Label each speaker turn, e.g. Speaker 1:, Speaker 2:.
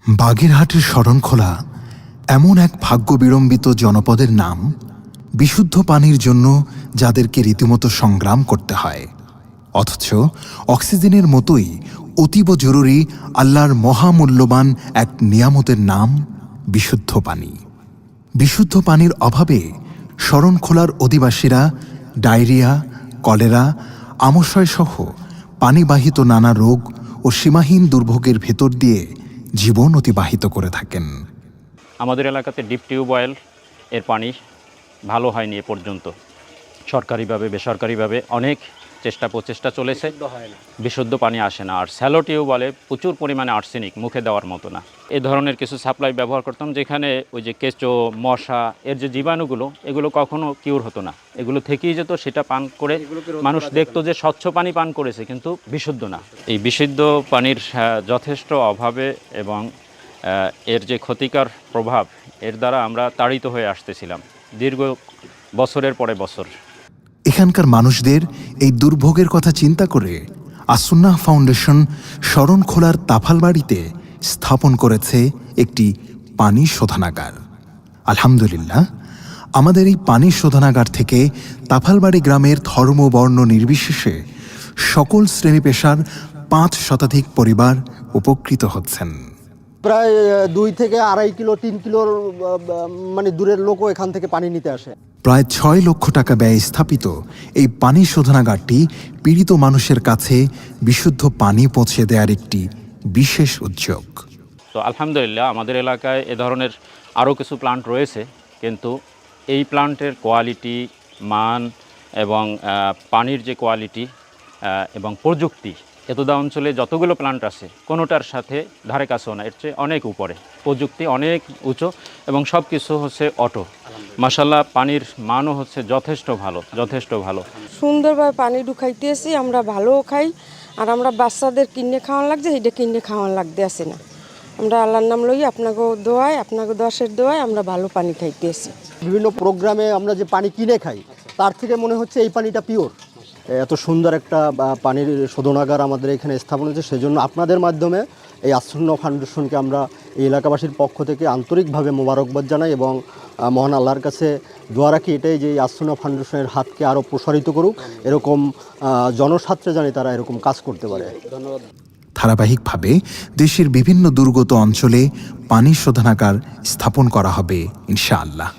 Speaker 1: বাগেরহাটের শরণখোলা এমন এক ভাগ্যবিড়ম্বিত জনপদের নাম, বিশুদ্ধ পানির জন্য যাদেরকে রীতিমতো সংগ্রাম করতে হয়, অথচ অক্সিজেনের মতোই অতীব জরুরি আল্লাহর মহামূল্যবান এক নিয়ামতের নাম বিশুদ্ধ পানি। বিশুদ্ধ পানির অভাবে শরণখোলার অধিবাসীরা ডায়রিয়া, কলেরা, আমাশয়সহ পানিবাহিত নানা রোগ ও সীমাহীন দুর্ভোগের ভেতর দিয়ে জীবন অতিবাহিত করে থাকেন।
Speaker 2: আমাদের এলাকাতে ডিপ টিউবওয়েল এর পানি ভালো হয়নি এ পর্যন্ত। সরকারিভাবে বেসরকারিভাবে অনেক প্রচেষ্টা চলেছে, বিশুদ্ধ পানি আসে না। আর স্যালো টিউবওয়েলে প্রচুর পরিমাণে আর্সেনিক, মুখে দেওয়ার মতো না। এ ধরনের কিছু সাপ্লাই ব্যবহার করতাম, যেখানে ওই যে কেঁচো, মশা, এর যে জীবাণুগুলো, এগুলো কখনো কিউর হতো না, এগুলো থেকেই যেত। সেটা পান করে মানুষ দেখতো যে স্বচ্ছ পানি পান করেছে, কিন্তু বিশুদ্ধ না। এই বিশুদ্ধ পানির যথেষ্ট অভাবে এবং এর যে ক্ষতিকর প্রভাব, এর দ্বারা আমরা তাড়িত হয়ে আসতেছিলাম দীর্ঘ বছরের পরে বছর।
Speaker 1: এখানকার মানুষদের এই দুর্ভোগের কথা চিন্তা করে আসুন্নাহ ফাউন্ডেশন শরণখোলার তাফালবাড়িতে স্থাপন করেছে একটি পানি শোধনাগার। আলহামদুলিল্লাহ, আমাদের এই পানি শোধনাগার থেকে তাফালবাড়ি গ্রামের ধর্ম বর্ণ নির্বিশেষে সকল শ্রেণী পেশার 5 শতাধিক পরিবার উপকৃত হচ্ছেন।
Speaker 3: প্রায় 2 থেকে 2.5 কিলো 3 কিলোর মানে দূরের লোকও এখান থেকে পানি নিতে আসে।
Speaker 1: প্রায় 6 লক্ষ টাকা ব্যয়ে স্থাপিত এই পানি শোধনাগারটি পীড়িত মানুষের কাছে বিশুদ্ধ পানি পৌঁছে দেওয়ার একটি বিশেষ উদ্যোগ।
Speaker 2: তো আলহামদুলিল্লাহ, আমাদের এলাকায় এ ধরনের আরও কিছু প্লান্ট রয়েছে, কিন্তু এই প্লান্টের কোয়ালিটি, মান এবং পানির যে কোয়ালিটি এবং প্রযুক্তি, এতদা অঞ্চলে যতগুলো প্লান্ট আছে কোনোটার সাথে ধারে কাছেও না, এর চেয়ে অনেক উপরে। প্রযুক্তি অনেক উঁচু এবং সব কিছু হচ্ছে অটো। মাশাআল্লাহ, পানির মানও হচ্ছে যথেষ্ট ভালো।
Speaker 4: সুন্দরভাবে পানি ঢুকাইতেছি, আমরা ভালোও খাই। আর আমরা বাচ্চাদের কিনে খাওয়ান লাগছে, সেইটা কিনে খাওয়ান লাগতে আসে না। আমরা আল্লাহর নাম লই, আপনাকেও দোয়ায়, আপনাকে দশের দোয়ায় আমরা ভালো পানি খাইতেছি।
Speaker 3: বিভিন্ন প্রোগ্রামে আমরা যে পানি কিনে খাই, তার থেকে মনে হচ্ছে এই পানিটা পিওর। এত সুন্দর একটা পানির শোধনাগার আমাদের এখানে স্থাপন হয়েছে, সেজন্য আপনাদের মাধ্যমে এই আসুন্নাহ ফাউন্ডেশনকে আমরা এই এলাকাবাসীর পক্ষ থেকে আন্তরিকভাবে মোবারকবাদ জানাই এবং মহান আল্লাহর কাছে দোয়া রাখি এটাই যে এই আসুন্নাহ ফাউন্ডেশনের হাতকে আরও প্রসারিত করুক, এরকম জনস্বার্থে জানি তারা এরকম কাজ করতে পারে। ধন্যবাদ।
Speaker 1: ধারাবাহিকভাবে দেশের বিভিন্ন দুর্গত অঞ্চলে পানি শোধনাগার স্থাপন করা হবে ইনশাআল্লাহ।